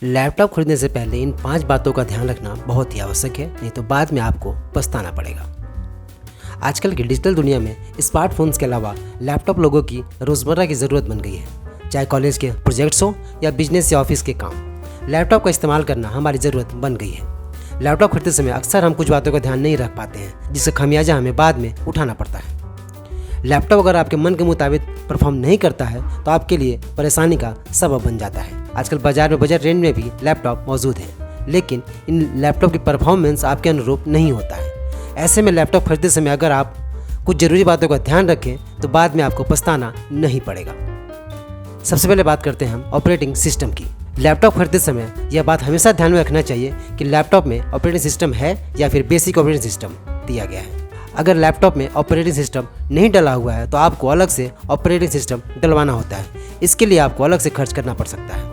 Laptop खरीदने से पहले इन 5 बातों का ध्यान रखना बहुत ही आवश्यक है, नहीं तो बाद में आपको पछताना पड़ेगा। आजकल की डिजिटल दुनिया में स्मार्टफोन्स के अलावा लैपटॉप लोगों की रोज़मर्रा की ज़रूरत बन गई है। चाहे कॉलेज के प्रोजेक्ट्स हो या बिजनेस या ऑफिस के काम, लैपटॉप का इस्तेमाल करना हमारी ज़रूरत बन गई है। लैपटॉप खरीदते समय अक्सर हम कुछ बातों का ध्यान नहीं रख पाते हैं, जिसका खमियाजा हमें बाद में उठाना पड़ता है। लैपटॉप अगर आपके मन के मुताबिक परफॉर्म नहीं करता है तो आपके लिए परेशानी का सबब बन जाता है। आजकल बाजार में बजट रेंज में भी लैपटॉप मौजूद हैं, लेकिन इन लैपटॉप की परफॉर्मेंस आपके अनुरूप नहीं होता है। ऐसे में लैपटॉप खरीदते समय अगर आप कुछ ज़रूरी बातों का ध्यान रखें तो बाद में आपको पछताना नहीं पड़ेगा। सबसे पहले बात करते हैं हम ऑपरेटिंग सिस्टम की। लैपटॉप खरीदते समय यह बात हमेशा ध्यान में रखना चाहिए कि लैपटॉप में ऑपरेटिंग सिस्टम है या फिर बेसिक ऑपरेटिंग सिस्टम दिया गया है। अगर लैपटॉप में ऑपरेटिंग सिस्टम नहीं डला हुआ है तो आपको अलग से ऑपरेटिंग सिस्टम डलवाना होता है। इसके लिए आपको अलग से खर्च करना पड़ सकता है।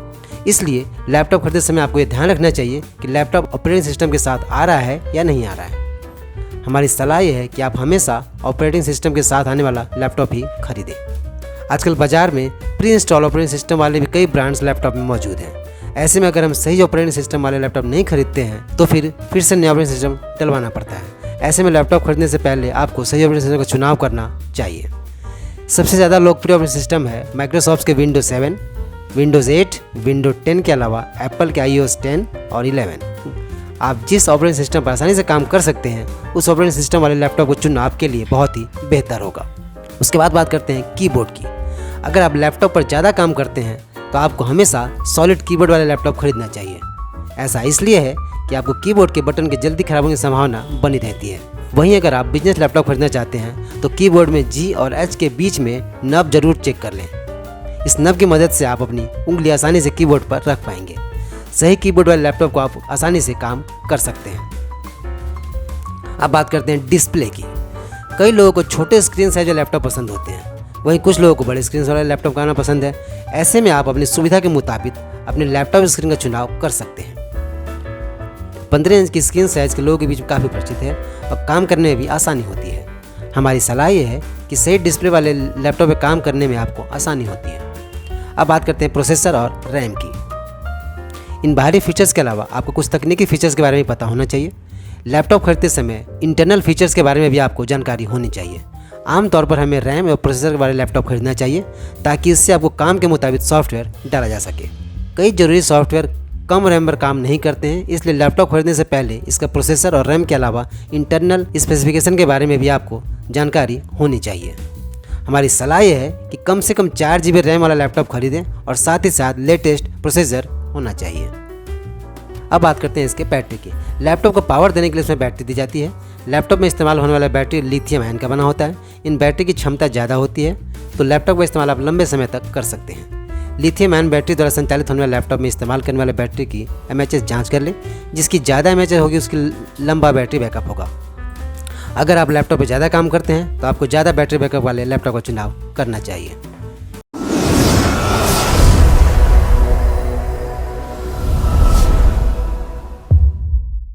इसलिए लैपटॉप खरीदते समय आपको ये ध्यान रखना चाहिए कि लैपटॉप ऑपरेटिंग सिस्टम के साथ आ रहा है या नहीं आ रहा है। हमारी सलाह यह है कि आप हमेशा ऑपरेटिंग सिस्टम के साथ आने वाला लैपटॉप ही खरीदें। आजकल बाजार में प्री इंस्टॉल ऑपरेटिंग सिस्टम वाले भी कई ब्रांड्स लैपटॉप में मौजूद हैं। ऐसे में अगर हम सही ऑपरेटिंग सिस्टम वाले लैपटॉप नहीं खरीदते हैं तो फिर से नया ऑपरेटिंग सिस्टम डलवाना पड़ता है। ऐसे में लैपटॉप खरीदने से पहले आपको सही ऑपरेटिंग सिस्टम का चुनाव करना चाहिए। सबसे ज़्यादा लोकप्रिय ऑपरेटिंग सिस्टम है माइक्रोसॉफ्ट के विंडोज 7, विंडोज़ 8, विंडोज 10 के अलावा एप्पल के iOS 10 और 11। आप जिस ऑपरेटिंग सिस्टम पर आसानी से काम कर सकते हैं उस ऑपरेटिंग सिस्टम वाले लैपटॉप को चुनना आपके लिए बहुत ही बेहतर होगा। उसके बाद बात करते हैं कीबोर्ड की। अगर आप लैपटॉप पर ज़्यादा काम करते हैं तो आपको हमेशा सॉलिड कीबोर्ड वाले लैपटॉप खरीदना चाहिए। ऐसा इसलिए है कि आपको कीबोर्ड के बटन के जल्दी खराब होने की संभावना बनी रहती है। वहीं अगर आप बिजनेस लैपटॉप खरीदना चाहते हैं तो कीबोर्ड में G और H के बीच में नब जरूर चेक कर लें। इस नब की मदद से आप अपनी उंगली आसानी से कीबोर्ड पर रख पाएंगे। सही कीबोर्ड वाले लैपटॉप को आप आसानी से काम कर सकते हैं। अब बात करते हैं डिस्प्ले की। कई लोगों को छोटे स्क्रीन साइज वाले लैपटॉप पसंद होते हैं, वहीं कुछ लोगों को बड़े स्क्रीन वाले लैपटॉप का आना पसंद है। ऐसे में आप अपनी सुविधा के मुताबिक अपने लैपटॉप स्क्रीन का चुनाव कर सकते हैं। 15 इंच की स्क्रीन साइज के लोगों के बीच काफ़ी परिचित है और काम करने में भी आसानी होती है। हमारी सलाह ये है कि सही डिस्प्ले वाले लैपटॉप पर काम करने में आपको आसानी होती है। अब बात करते हैं प्रोसेसर और रैम की। इन बाहरी फीचर्स के अलावा आपको कुछ तकनीकी फीचर्स के बारे में पता होना चाहिए। लैपटॉप खरीदते समय इंटरनल फीचर्स के बारे में भी आपको जानकारी होनी चाहिए। आमतौर पर हमें रैम और प्रोसेसर वाले लैपटॉप खरीदना चाहिए ताकि इससे आपको काम के मुताबिक सॉफ्टवेयर डाला जा सके। कई जरूरी सॉफ्टवेयर कम रैम पर काम नहीं करते हैं, इसलिए लैपटॉप खरीदने से पहले इसका प्रोसेसर और रैम के अलावा इंटरनल स्पेसिफिकेशन के बारे में भी आपको जानकारी होनी चाहिए। हमारी सलाह यह है कि कम से कम 4 GB रैम वाला लैपटॉप खरीदें और साथ ही साथ लेटेस्ट प्रोसेसर होना चाहिए। अब बात करते हैं इसके बैटरी की। लैपटॉप को पावर देने के लिए इसमें बैटरी दी जाती है। लैपटॉप में इस्तेमाल होने वाला बैटरी लिथियम आयन का बना होता है। इन बैटरी की क्षमता ज़्यादा होती है तो लैपटॉप का इस्तेमाल आप लंबे समय तक कर सकते हैं। लिथियम आयन बैटरी द्वारा संचालित होने वाले लैपटॉप में इस्तेमाल करने वाले बैटरी की mAh जांच कर लें। जिसकी ज़्यादा mAh होगी उसकी लंबा बैटरी बैकअप होगा। अगर आप लैपटॉप पर ज़्यादा काम करते हैं तो आपको ज़्यादा बैटरी बैकअप वाले लैपटॉप का चुनाव करना चाहिए।